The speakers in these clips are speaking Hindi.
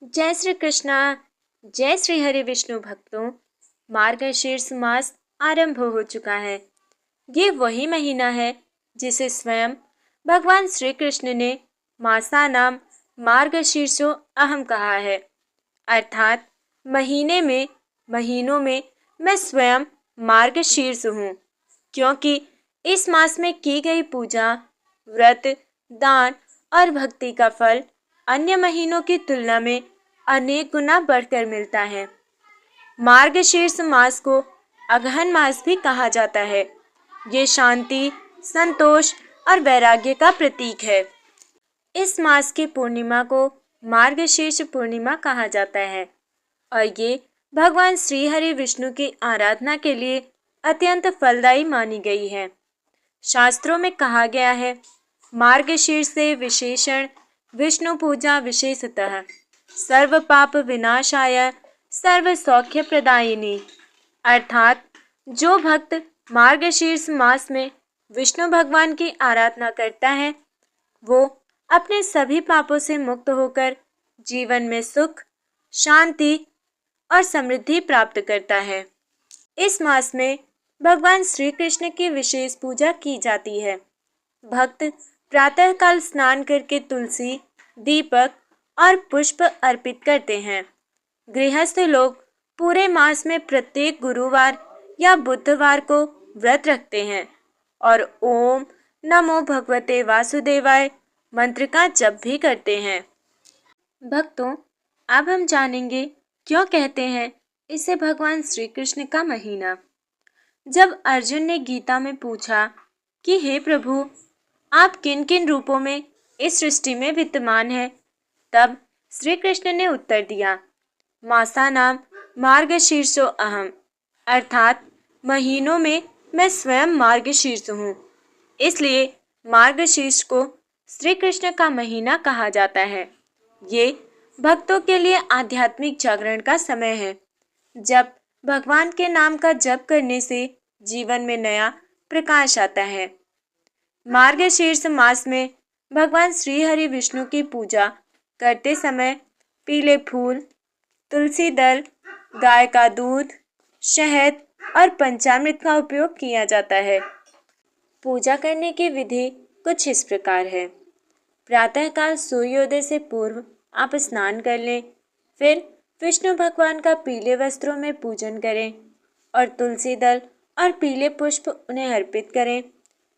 जय श्री कृष्णा। जय श्री हरि विष्णु भक्तों। मार्गशीर्ष मास आरंभ हो चुका है। ये वही महीना है जिसे स्वयं भगवान श्री कृष्ण ने मासा नाम मार्गशीर्षो अहम कहा है। अर्थात महीनों में मैं स्वयं मार्गशीर्ष हूँ, क्योंकि इस मास में की गई पूजा, व्रत, दान और भक्ति का फल अन्य महीनों की तुलना में अनेक गुना बढ़कर मिलता है। मार्गशीर्ष मास को अगहन मास भी कहा जाता है। ये शांति, संतोष और वैराग्य का प्रतीक है। इस मास की पूर्णिमा को मार्गशीर्ष पूर्णिमा कहा जाता है और ये भगवान श्री हरि विष्णु की आराधना के लिए अत्यंत फलदायी मानी गई है। शास्त्रों में कहा गया है, मार्गशीर्ष से विशेषण विष्णु पूजा विशेषतः सर्व पाप विनाशाय सर्व सौख्य प्रदायिनी। अर्थात जो भक्त मार्गशीर्ष मास में विष्णु भगवान की आराधना करता है, वो अपने सभी पापों से मुक्त होकर जीवन में सुख, शांति और समृद्धि प्राप्त करता है। इस मास में भगवान श्री कृष्ण की विशेष पूजा की जाती है। भक्त प्रातःकाल स्नान करके तुलसी, दीपक और पुष्प अर्पित करते हैं। गृहस्थ लोग पूरे मास में प्रत्येक गुरुवार या बुधवार को व्रत रखते हैं और ओम नमो भगवते वासुदेवाय मंत्र का जप भी करते हैं। भक्तों, अब हम जानेंगे क्यों कहते हैं इसे भगवान श्री कृष्ण का महीना। जब अर्जुन ने गीता में पूछा कि हे प्रभु, आप किन किन रूपों में इस सृष्टि में विद्यमान हैं, तब श्री कृष्ण ने उत्तर दिया, मासा नाम मार्गशीर्षो अहम। अर्थात महीनों में मैं स्वयं मार्गशीर्ष हूँ। इसलिए मार्गशीर्ष को श्री कृष्ण का महीना कहा जाता है। ये भक्तों के लिए आध्यात्मिक जागरण का समय है, जब भगवान के नाम का जप करने से जीवन में नया प्रकाश आता है। मार्गशीर्ष मास में भगवान श्री हरि विष्णु की पूजा करते समय पीले फूल, तुलसी दल, गाय का दूध, शहद और पंचामृत का उपयोग किया जाता है। पूजा करने की विधि कुछ इस प्रकार है। प्रातःकाल सूर्योदय से पूर्व आप स्नान कर लें, फिर विष्णु भगवान का पीले वस्त्रों में पूजन करें और तुलसी दल और पीले पुष्प उन्हें अर्पित करें।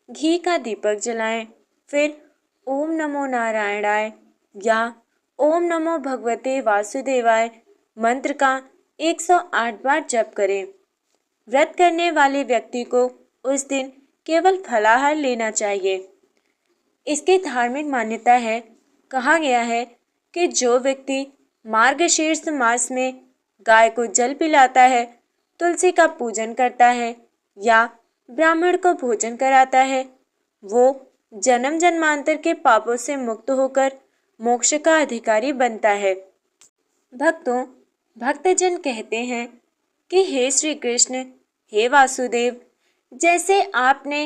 घी का दीपक जलाएं, फिर ओम नमो नारायणाय या ओम नमो भगवते वासुदेवाय मंत्र का 108 बार जप करें। व्रत करने वाले व्यक्ति को उस दिन केवल फलाहार लेना चाहिए। इसकी धार्मिक मान्यता है। कहा गया है कि जो व्यक्ति मार्गशीर्ष मास में गाय को जल पिलाता है, तुलसी का पूजन करता है या ब्राह्मण को भोजन कराता है, वो जन्म जन्मांतर के पापों से मुक्त होकर मोक्ष का अधिकारी बनता है। भक्तों, भक्तजन कहते हैं कि हे श्री कृष्ण, हे वासुदेव, जैसे आपने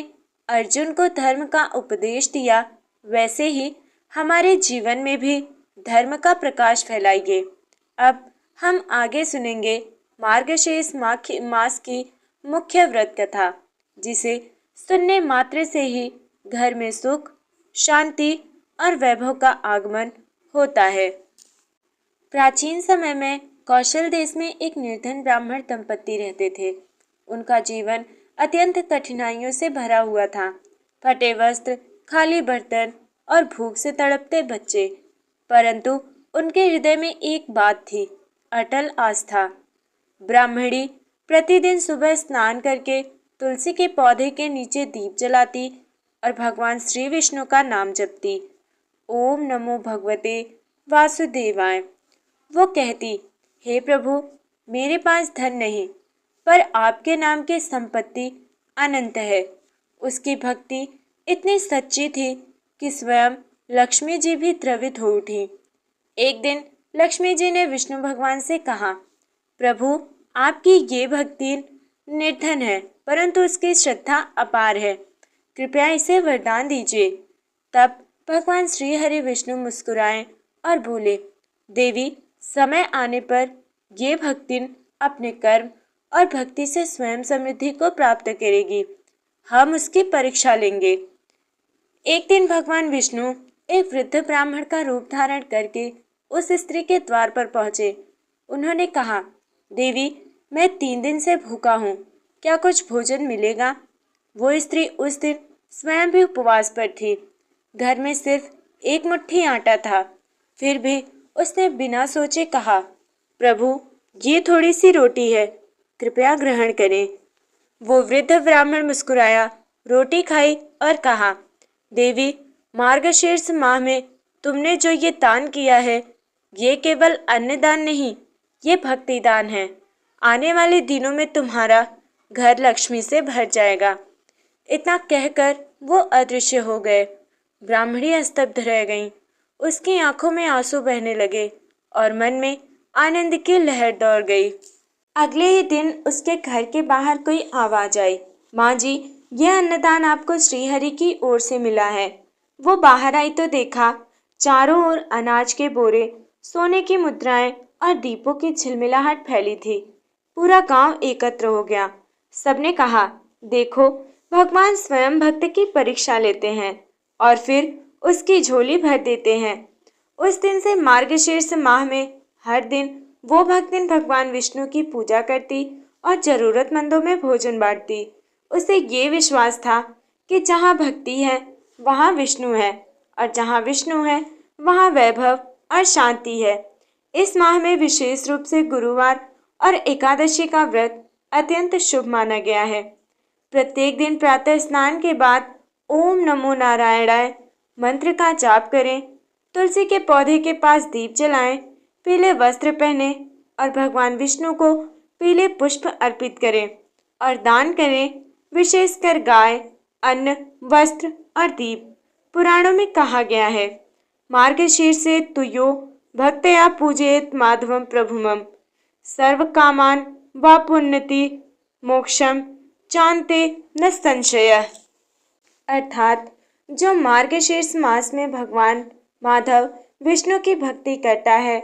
अर्जुन को धर्म का उपदेश दिया, वैसे ही हमारे जीवन में भी धर्म का प्रकाश फैलाइए। अब हम आगे सुनेंगे मार्गशीर्ष मास की मुख्य व्रत कथा, जिसे सुनने मात्र से ही घर में सुख, शांति और वैभव का आगमन होता है। प्राचीन समय में कौशल देश में एक निर्धन ब्राह्मण दंपति रहते थे। उनका जीवन अत्यंत कठिनाइयों से भरा हुआ था। फटे वस्त्र, खाली बर्तन और भूख से तड़पते बच्चे। परंतु उनके हृदय में एक बात थी, अटल आस्था। ब्राह्मणी प्रतिदिन सुबह स्नान करके तुलसी के पौधे के नीचे दीप जलाती और भगवान श्री विष्णु का नाम जपती। ओम नमो भगवते वासुदेवाय। वो कहती, हे प्रभु, मेरे पास धन नहीं, पर आपके नाम की संपत्ति अनंत है। उसकी भक्ति इतनी सच्ची थी कि स्वयं लक्ष्मी जी भी द्रवित हो उठी। एक दिन लक्ष्मी जी ने विष्णु भगवान से कहा, प्रभु, आपकी ये भक्ति निर्धन है, परंतु उसकी श्रद्धा अपार है। कृपया इसे वरदान दीजिए। तब भगवान श्री हरि विष्णु मुस्कुराए और बोले, देवी, समय आने पर ये भक्तिन अपने कर्म और भक्ति से स्वयं समृद्धि को प्राप्त करेगी। हम उसकी परीक्षा लेंगे। एक दिन भगवान विष्णु एक वृद्ध ब्राह्मण का रूप धारण करके उस स्त्री के द्वार पर पहुंचे। उन्होंने कहा, देवी, मैं 3 दिन से भूखा हूँ, क्या कुछ भोजन मिलेगा? वो स्त्री उस दिन स्वयं भी उपवास पर थी। घर में सिर्फ एक मुट्ठी आटा था, फिर भी उसने बिना सोचे कहा, प्रभु, ये थोड़ी सी रोटी है, कृपया ग्रहण करें। वो वृद्ध ब्राह्मण मुस्कुराया, रोटी खाई और कहा, देवी, मार्गशीर्ष माह में तुमने जो ये दान किया है, ये केवल अन्नदान नहीं, ये भक्ति दान है। आने वाले दिनों में तुम्हारा घर लक्ष्मी से भर जाएगा। इतना कहकर वो अदृश्य हो गए। ब्राह्मणी स्तब्ध रह गईं। उसकी आंखों में आंसू बहने लगे और मन में आनंद की लहर दौड़ गई। अगले ही दिन उसके घर के बाहर कोई आवाज आई, माँ जी, यह अन्नदान आपको श्रीहरि की ओर से मिला है। वो बाहर आई तो देखा चारों ओर अनाज के बोरे, सोने की मुद्राएं और दीपों की झिलमिलाहट फैली थी। पूरा गांव एकत्र हो गया। सबने कहा, देखो, भगवान स्वयं भक्त की परीक्षा लेते हैं और फिर उसकी झोली भर देते हैं। उस दिन से मार्गशीर्ष माह में हर दिन वो भक्तिन भगवान विष्णु की पूजा करती और जरूरतमंदों में भोजन बांटती। उसे ये विश्वास था कि जहाँ भक्ति है वहाँ विष्णु है, और जहाँ विष्णु है वहाँ वैभव और शांति है। इस माह में विशेष रूप से गुरुवार और एकादशी का व्रत अत्यंत शुभ माना गया है। प्रत्येक दिन प्रातः स्नान के बाद ओम नमो नारायणाय मंत्र का जाप करें, तुलसी के पौधे के पास दीप जलाएं, पीले वस्त्र पहने और भगवान विष्णु को पीले पुष्प अर्पित करें और दान करें, विशेषकर गाय, अन्न, वस्त्र और दीप। पुराणों में कहा गया है, मार्गशीर्षे तुयो भक्तया पूजयेत माधवम प्रभुमम सर्व कामान वा पुण्यति मोक्षम चान्ते न संशय। अर्थात जो मार्गशीर्ष मास में भगवान माधव विष्णु की भक्ति करता है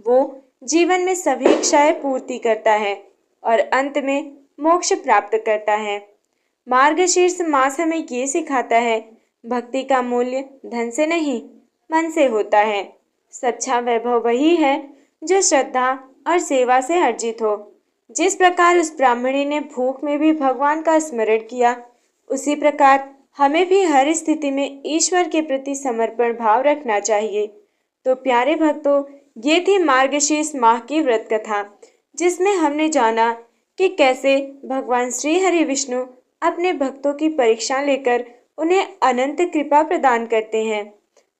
वो जीवन में सभी इच्छाएं पूर्ति करता है और अंत में मोक्ष प्राप्त करता है। मार्गशीर्ष मास हमें ये सिखाता है, भक्ति का मूल्य धन से नहीं, मन से होता है। सच्चा वैभव वही है जो श्रद्धा और सेवा से अर्जित हो। जिस प्रकार उस ब्राह्मणी ने भूख में भी भगवान का स्मरण किया, उसी प्रकार हमें भी हर स्थिति में ईश्वर के प्रति समर्पण भाव रखना चाहिए। तो प्यारे भक्तों, ये थी मार्गशीर्ष माह की व्रत कथा, जिसमें हमने जाना कि कैसे भगवान श्री हरि विष्णु अपने भक्तों की परीक्षा लेकर उन्हें अनंत कृपा प्रदान करते हैं।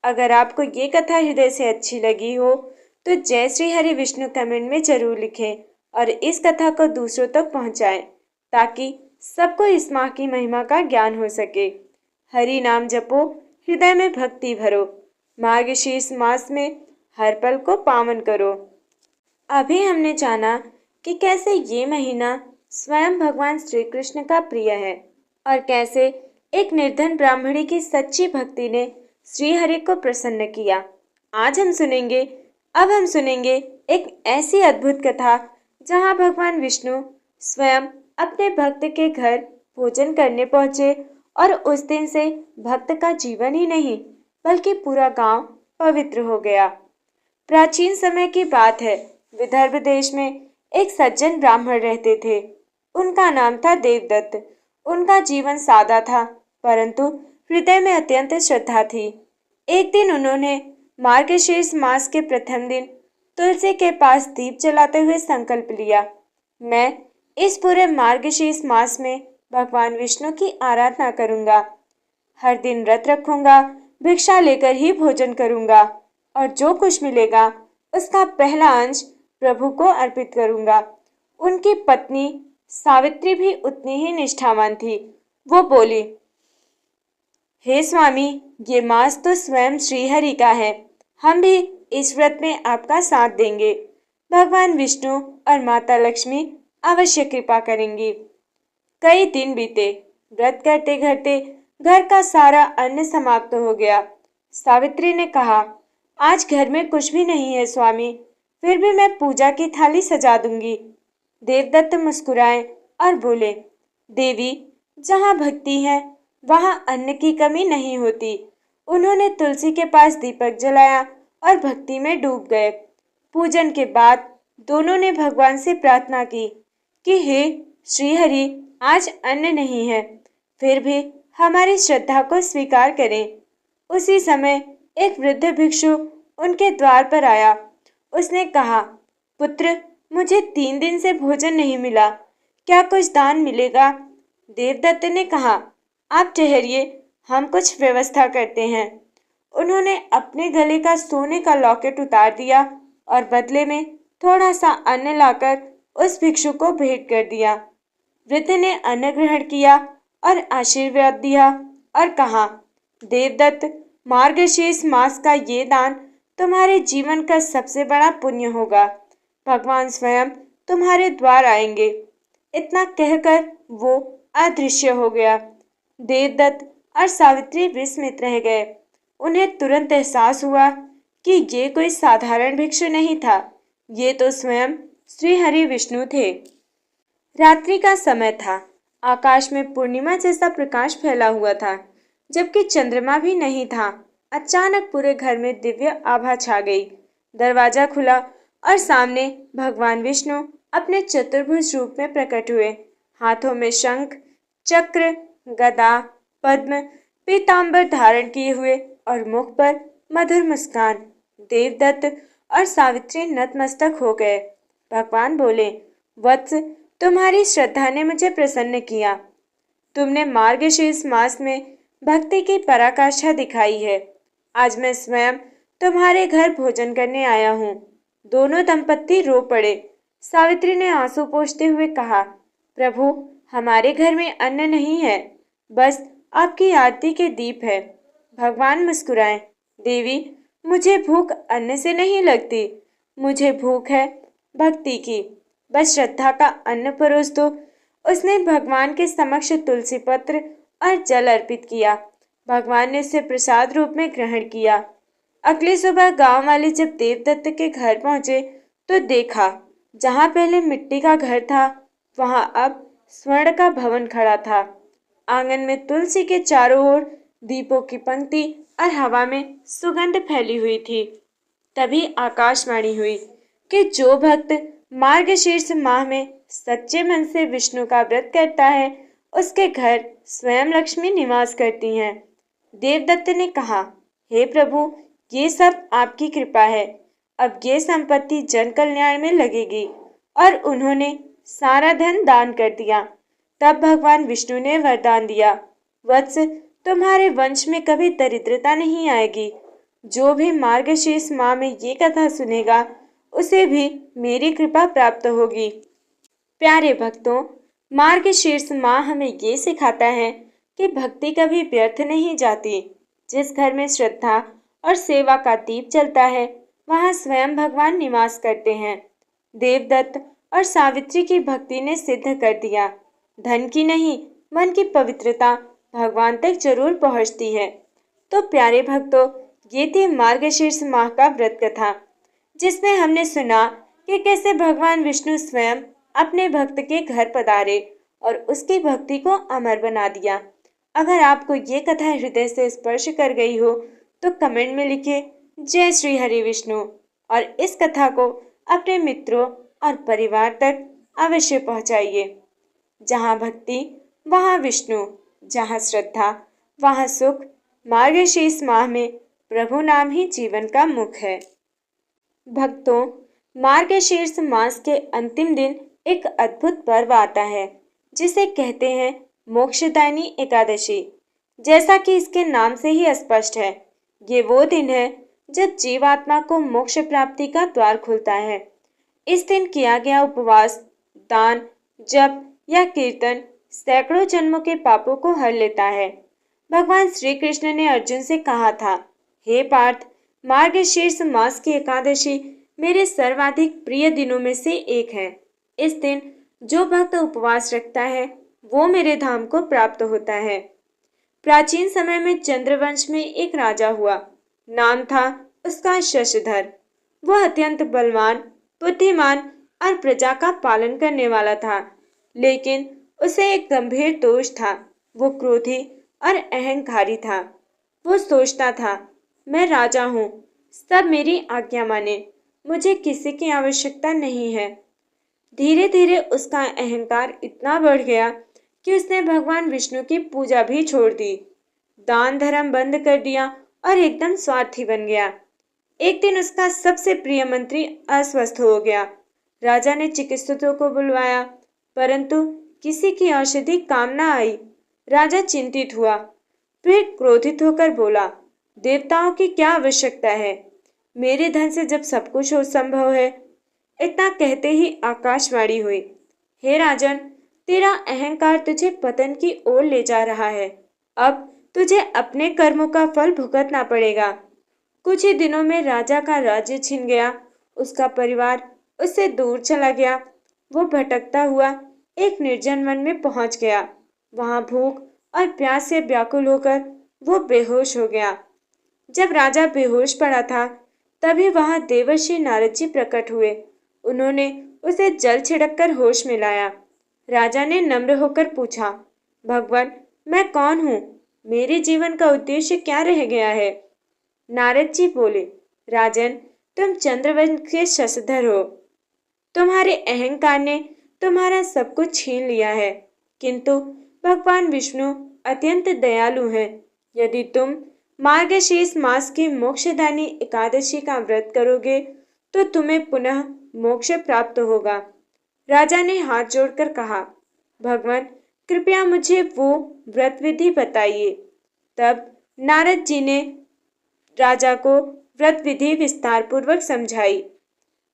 अगर आपको ये कथा हृदय से अच्छी लगी हो तो जय श्री हरि विष्णु कमेंट में जरूर लिखें और इस कथा को दूसरों तक पहुंचाएं, ताकि सबको इस माह की महिमा का ज्ञान हो सके। हरि नाम जपो, हृदय में भक्ति भरो, मार्गशीर्ष मास में हर पल को पावन करो। अभी हमने जाना कि कैसे ये महीना स्वयं भगवान श्री कृष्ण का प्रिय है और कैसे एक निर्धन ब्राह्मणी की सच्ची भक्ति ने श्री हरि को प्रसन्न किया। अब हम सुनेंगे एक ऐसी अद्भुत कथा जहाँ भगवान विष्णु स्वयं अपने भक्त के घर भोजन करने पहुंचे और उस दिन से भक्त का जीवन ही नहीं बल्कि पूरा गांव पवित्र हो गया। प्राचीन समय की बात है। विदर्भ देश में एक सज्जन ब्राह्मण रहते थे। उनका नाम था देवदत्त। उनका जीवन सादा था, परंतु हृदय में अत्यंत श्रद्धा थी। एक दिन उन्होंने मार्गशीर्ष मास के प्रथम दिन तुलसी के पास दीप जलाते हुए संकल्प लिया, मैं इस पूरे मार्गशीर्ष मास में भगवान विष्णु की आराधना करूंगा। हर दिन व्रत रखूंगा, भिक्षा लेकर ही भोजन करूंगा और जो कुछ मिलेगा उसका पहला अंश प्रभु को अर्पित करूंगा। उनकी पत्नी सावित्री भी उतनी ही निष्ठावान थी। वो बोली, हे स्वामी, ये मास तो स्वयं श्रीहरि का है, हम भी इस व्रत में आपका साथ देंगे। भगवान विष्णु और माता लक्ष्मी अवश्य कृपा करेंगी। कई दिन बीते। व्रत करते करते घर का सारा अन्न समाप्त हो गया। सावित्री ने कहा, आज घर में कुछ भी नहीं है स्वामी, फिर भी मैं पूजा की थाली सजा दूंगी। देवदत्त मुस्कुराए और बोले, देवी, जहाँ भक्ति है वहाँ अन्न की कमी नहीं होती। उन्होंने तुलसी के पास दीपक जलाया और भक्ति में डूब गए। पूजन के बाद दोनों ने भगवान से प्रार्थना की कि हे श्रीहरि, आज अन्न नहीं है, फिर भी हमारी श्रद्धा को स्वीकार करें। उसी समय एक वृद्ध भिक्षु उनके द्वार पर आया। उसने कहा, पुत्र, मुझे 3 दिन से भोजन नहीं मिला, क्या कुछ दान मिलेगा? देवदत्त ने कहा, आप ठहरिए, हम कुछ व्यवस्था करते हैं। उन्होंने अपने गले का सोने का लॉकेट उतार दिया और बदले में थोड़ा सा अन्न लाकर उस भिक्षु को भेंट कर दिया। वृद्ध ने अन्न ग्रहण किया और आशीर्वाद दिया और कहा, देवदत्त, मार्गशीर्ष मास का ये दान तुम्हारे जीवन का सबसे बड़ा पुण्य होगा। भगवान स्वयं तुम्हारे द्वार आएंगे। इतना कहकर वो अदृश्य हो गया। देवदत्त और सावित्री विस्मित रह गए। उन्हें तुरंत एहसास हुआ कि ये कोई साधारण भिक्षु नहीं था, ये तो स्वयं श्री हरि विष्णु थे। रात्रि का समय था। आकाश में पूर्णिमा जैसा प्रकाश फैला हुआ था, जबकि चंद्रमा भी नहीं था। अचानक पूरे घर में दिव्य आभा छा गई। दरवाजा खुला और सामने भगवान विष्णु अपने चतुर्भुज रूप में प्रकट हुए। हाथों में शंख, चक्र, गदा, पद्म, पीतांबर धारण किए हुए और मुख पर मधुर मुस्कान। देवदत्त और सावित्री नतमस्तक हो गए। भगवान बोले, वत्स, तुम्हारी श्रद्धा ने मुझे प्रसन्न किया। तुमने मार्गशीर्ष मास में भक्ति की पराकाष्ठा दिखाई है। आज मैं स्वयं तुम्हारे घर भोजन करने आया हूँ। दोनों दंपत्ति रो पड़े। सावित्री ने आंसू पोंछते हुए कहा, प्रभु, हमारे घर में अन्न नहीं है, बस आपकी आरती के दीप है। भगवान मुस्कुराए, देवी, मुझे भूख अन्न से नहीं लगती, मुझे भूख है भक्ति की। बस श्रद्धा का अन्न परोस दो। उसने भगवान के समक्ष तुलसी पत्र और जल अर्पित किया। भगवान ने उसे प्रसाद रूप में ग्रहण किया। अगली सुबह गांव वाले जब देवदत्त के घर पहुंचे तो देखा, जहां पहले मिट्टी का घर था वहां अब स्वर्ण का भवन खड़ा था। आंगन में तुलसी के चारों ओर दीपों की पंक्ति और हवा में सुगंध फैली हुई थी। तभी आकाशवाणी हुई कि जो भक्त मार्गशीर्ष माह में सच्चे मन से विष्णु का व्रत करता है, उसके घर स्वयं लक्ष्मी निवास करती हैं। देवदत्त ने कहा, हे प्रभु, ये सब आपकी कृपा है। अब ये संपत्ति जन कल्याण में लगेगी। और उन्होंने सारा धन दान कर दिया। तब भगवान विष्णु ने वरदान दिया, वत्स, तुम्हारे वंश में कभी दरिद्रता नहीं आएगी। जो भी मार्गशीर्ष माह में ये कथा सुनेगा, उसे भी मेरी कृपा प्राप्त होगी। प्यारे भक्तों, मार्गशीर्ष माह हमें ये सिखाता है कि भक्ति कभी व्यर्थ नहीं जाती। जिस घर में श्रद्धा और सेवा का दीप जलता है, वहाँ स्वयं भगवान निवास करते हैं। देवदत्त और सावित्री की भक्ति ने सिद्ध कर दिया, धन की नहीं, मन की पवित्रता भगवान तक जरूर पहुँचती है। तो प्यारे भक्तों, ये थी मार्गशीर्ष माह का व्रत कथा, जिसमें हमने सुना कि कैसे भगवान विष्णु स्वयं अपने भक्त के घर पधारे और उसकी भक्ति को अमर बना दिया। अगर आपको ये कथा हृदय से स्पर्श कर गई हो तो कमेंट में लिखिए जय श्री हरि विष्णु और इस कथा को अपने मित्रों और परिवार तक अवश्य पहुंचाइए। जहाँ भक्ति वहाँ विष्णु, जहाँ श्रद्धा वहाँ सुख। मार्गशीर्ष माह में प्रभु नाम ही जीवन का मुख है। भक्तों, मार्गशीर्ष मास के अंतिम दिन एक अद्भुत पर्व आता है, जिसे कहते हैं मोक्षदायिनी एकादशी। जैसा कि इसके नाम से ही स्पष्ट है, ये वो दिन है जब जीवात्मा को मोक्ष प्राप्ति का द्वार खुलता है। इस दिन किया गया उपवास, दान, जप या कीर्तन सैकड़ों जन्मों के पापों को हर लेता है। भगवान श्री कृष्ण ने अर्जुन से कहा था, हे पार्थ, मार्गशीर्ष मास की एकादशी मेरे सर्वाधिक प्रिय दिनों में से एक है। इस दिन जो भक्त उपवास रखता है वो मेरे धाम को प्राप्त होता है। प्राचीन समय में चंद्रवंश में एक राजा हुआ। नाम था उसका शशधर। वह अत्यंत बलवान बुद्धिमान और प्रजा का पालन करने वाला था। लेकिन उसे एक गंभीर दोष था, वो क्रोधी और अहंकारी था। वो सोचता था, मैं राजा हूँ, सब मेरी आज्ञा माने, मुझे किसी की आवश्यकता नहीं है। धीरे धीरे उसका अहंकार इतना बढ़ गया कि उसने भगवान विष्णु की पूजा भी छोड़ दी, दान धर्म बंद कर दिया और एकदम स्वार्थी बन गया। एक दिन उसका सबसे प्रिय मंत्री अस्वस्थ हो गया। राजा ने चिकित्सकों को बुलवाया, परंतु किसी की औषधि काम न आई। राजा चिंतित हुआ, फिर क्रोधित होकर बोला, देवताओं की क्या आवश्यकता है, मेरे धन से जब सब कुछ हो संभव है। इतना कहते ही आकाशवाणी हुई, हे राजन, तेरा अहंकार तुझे पतन की ओर ले जा रहा है। अब तुझे अपने कर्मों का फल भुगतना पड़ेगा। कुछ ही दिनों में राजा का राज्य छिन गया, उसका परिवार उससे दूर चला गया। वो भटकता हुआ एक निर्जन वन में पहुंच गया। वहां भूख और प्यास से व्याकुल होकर वो बेहोश हो गया। जब राजा बेहोश पड़ा था, तभी वहां देवर्षि नारद जी प्रकट हुए। उन्होंने उसे जल छिड़ककर होश में लाया। राजा ने नम्र होकर पूछा, भगवान, मैं कौन हूँ, मेरे जीवन का उद्देश्य क्या रह गया है। नारद जी बोले, राजन, तुम चंद्रवंश के शशधर हो। तुम्हारे अहंकार ने तुम्हारा सब कुछ छीन लिया है, किंतु भगवान विष्णु अत्यंत दयालु हैं। यदि तुम मार्गशीर्ष मास की मोक्षदानी एकादशी का व्रत करोगे तो तुम्हें पुनः मोक्ष प्राप्त होगा। राजा ने हाथ जोड़कर कहा, भगवान, कृपया मुझे वो व्रत विधि बताइए। तब नारद जी ने राजा को व्रत विधि विस्तार पूर्वक समझाई।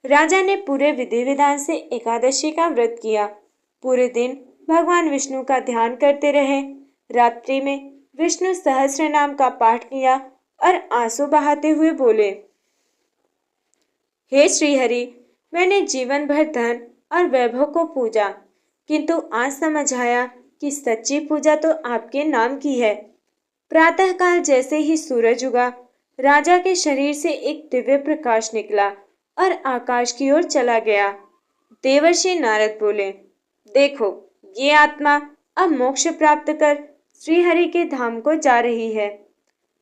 राजा ने पूरे विधि विधान से एकादशी का व्रत किया। पूरे दिन भगवान विष्णु का ध्यान करते रहे। रात्रि में विष्णु सहस्त्र नाम का पाठ किया और आंसू बहाते हुए बोले, हे श्रीहरि, मैंने जीवन भर धन और वैभव को पूजा, किंतु आज समझ आया कि सच्ची पूजा तो आपके नाम की है। प्रातःकाल जैसे ही सूरज उगा, राजा के शरीर से एक दिव्य प्रकाश निकला और आकाश की ओर चला गया। देवर्षि नारद बोले, देखो, ये आत्मा अब मोक्ष प्राप्त कर श्रीहरि के धाम को जा रही है।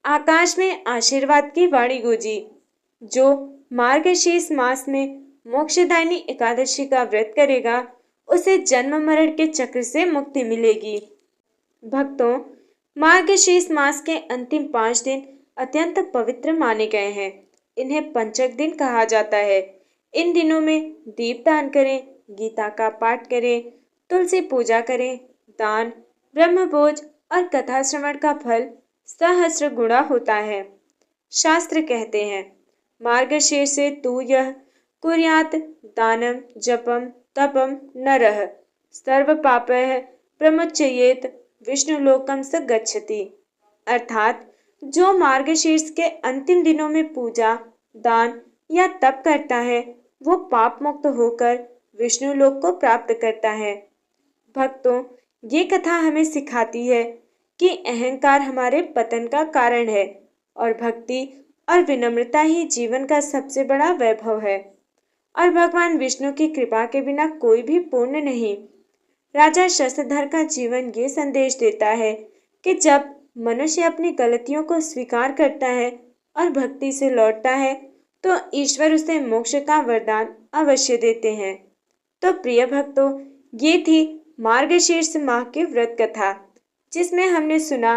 आकाश में आशीर्वाद की वाणी गूंजी, जो मार्गशीर्ष मास में मोक्षदायिनी एकादशी का व्रत करेगा, उसे जन्म मरण के चक्र से मुक्ति मिलेगी। भक्तों, मार्गशीर्ष मास के अंतिम 5 दिन अत्यंत पवित्र माने गए हैं। इन्हें पंचक दिन कहा जाता है। इन दिनों में दीपदान करें, गीता का पाठ करें, तुलसी पूजा करें। दान, ब्रह्मभोज और कथा श्रवण का फल सहस्र गुणा होता है। शास्त्र कहते हैं, मार्गशीर्ष से तू यह कुर्यात दानम जपम तपम नरः सर्व पापः प्रमुच्येत विष्णुलोकम स गच्छति। अर्थात जो मार्गशीर्ष के अंतिम दिनों में पूजा, दान या तप करता है, वो पाप मुक्त होकर विष्णु लोक को प्राप्त करता है। भक्तों, ये कथा हमें सिखाती है कि अहंकार हमारे पतन का कारण है और भक्ति और विनम्रता ही जीवन का सबसे बड़ा वैभव है। और भगवान विष्णु की कृपा के बिना कोई भी पूर्ण नहीं। राजा शशधर का जीवन ये संदेश देता है कि जब मनुष्य अपनी गलतियों को स्वीकार करता है और भक्ति से लौटता है, तो ईश्वर उसे मोक्ष का वरदान अवश्य देते हैं। तो प्रिय भक्तों, ये थी मार्गशीर्ष माह की व्रत कथा, जिसमें हमने सुना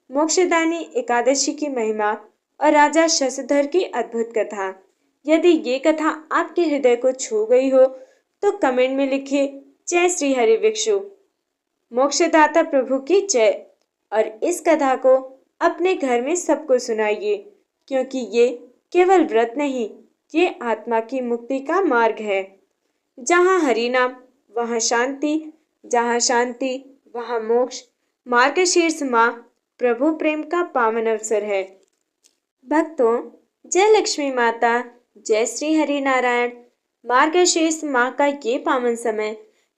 मोक्षदानी एकादशी की महिमा और राजा शशधर की अद्भुत कथा। यदि ये कथा आपके हृदय को छू गई हो तो कमेंट में लिखिए, जय श्री हरि विष्णु, मोक्षदाता प्रभु की जय। और इस कथा को अपने घर में सबको सुनाइए, क्योंकि ये केवल व्रत नहीं, ये आत्मा की मुक्ति का मार्ग है। जहाँ हरि नाम वहाँ शांति, जहाँ शांति वहाँ मोक्ष। मार्गशीर्ष माह प्रभु प्रेम का पावन अवसर है। भक्तों, जय लक्ष्मी माता, जय श्री हरि नारायण। मार्गशीर्ष माह का ये पावन समय,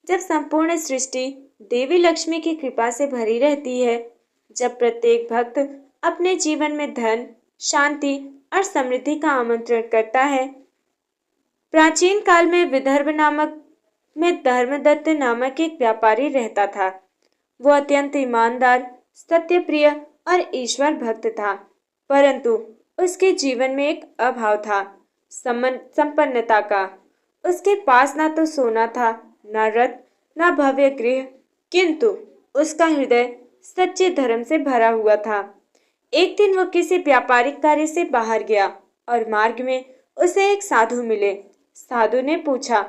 जब संपूर्ण सृष्टि देवी लक्ष्मी की कृपा से भरी रहती है, जब प्रत्येक भक्त अपने जीवन में धन, शांति और समृद्धि का आमंत्रण करता है, प्राचीन काल में विदर्भ नामक में धर्मदत्त नामक एक व्यापारी रहता था। वो अत्यंत ईमानदार, सत्यप्रिय और ईश्वर भक्त था, परंतु उसके जीवन में एक अभाव था, संपन्नता का। उसके पास ना तो सोना था, ना रथ, ना भव्य गृह, किंतु उसका हृदय सच्चे धर्म से भरा हुआ था। एक दिन वो किसी व्यापारिक कार्य से बाहर गया और मार्ग में उसे एक साधु मिले। साधु ने पूछा,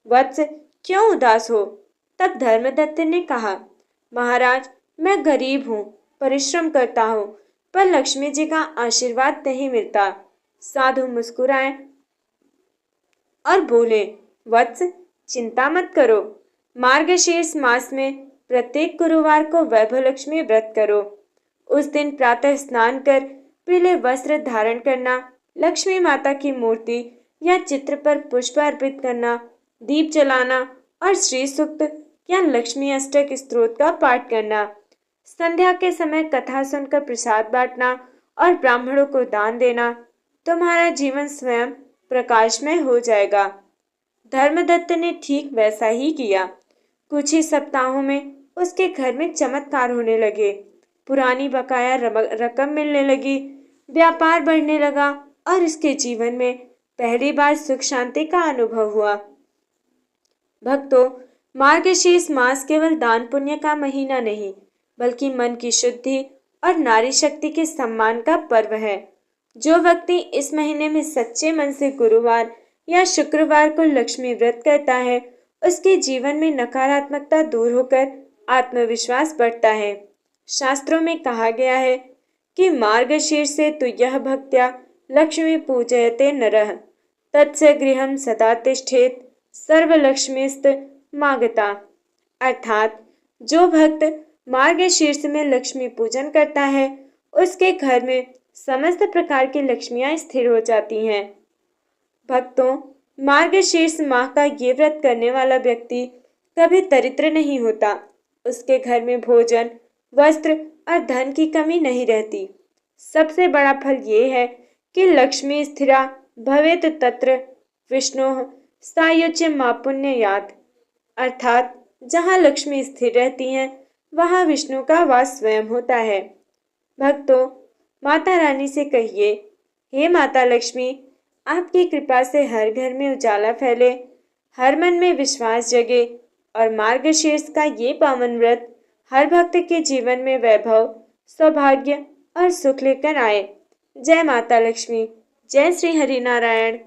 वत्स, क्यों उदास हो? तब धर्मदत्त ने कहा, महाराज, मैं गरीब हूँ, परिश्रम करता हूँ, पर लक्ष्मी जी का आशीर्वाद नहीं मिलता। साधु मुस्कुराए और बोले, वत्स, चिंता मत करो। मार्गशीर्ष मास में प्रत्येक गुरुवार को वैभव लक्ष्मी व्रत करो। उस दिन प्रातः स्नान कर पीले वस्त्र धारण करना, लक्ष्मी माता की मूर्ति या चित्र पर पुष्प अर्पित करना, दीप जलाना और श्री सूक्त या लक्ष्मी अष्टक स्तोत्र का पाठ करना। संध्या के समय कथा सुनकर प्रसाद बांटना और ब्राह्मणों को दान देना। तुम्हारा जीवन स्वयं प्रकाशमय हो जाएगा। धर्मदत्त ने ठीक वैसा ही किया। कुछ ही सप्ताहों में उसके घर में चमत्कार होने लगे। पुरानी बकाया रकम मिलने लगी, व्यापार बढ़ने लगा और उसके जीवन में पहली बार सुख शांति का अनुभव हुआ। भक्तों, मार्गशीर्ष मास केवल दान पुण्य का महीना नहीं, बल्कि मन की शुद्धि और नारी शक्ति के सम्मान का पर्व है। जो व्यक्ति इस महीने में सच्चे मन से गुरुवार या शुक्रवार को लक्ष्मी व्रत करता है, उसके जीवन में नकारात्मकता दूर होकर आत्मविश्वास बढ़ता है। शास्त्रों में कहा गया है कि मार्गशीर्ष से तु यह भक्त्या लक्ष्मी पूजयते नरः तत्स गृहं सदा तिष्ठेत सर्वलक्ष्मीस्त मागता। अर्थात जो भक्त मार्गशीर्ष में लक्ष्मी पूजन करता है, उसके घर में समस्त प्रकार की लक्ष्मियां स्थिर हो जाती हैं। भक्तों, मार्गशीर्ष माह का ये व्रत करने वाला व्यक्ति कभी दरिद्र नहीं होता। उसके घर में भोजन, वस्त्र और धन की कमी नहीं रहती। सबसे बड़ा फल ये है कि लक्ष्मी स्थिरा भवेत तत्र विष्णु सायुज्य मापुण्ययात्। अर्थात जहाँ लक्ष्मी स्थिर रहती हैं, वहाँ विष्णु का वास स्वयं होता है। भक्तों, माता रानी से कहिए, हे माता लक्ष्मी, आपकी कृपा से हर घर में उजाला फैले, हर मन में विश्वास जगे और मार्गशीर्ष का ये पावन व्रत हर भक्त के जीवन में वैभव, सौभाग्य और सुख लेकर आए। जय माता लक्ष्मी। जय श्री हरि नारायण।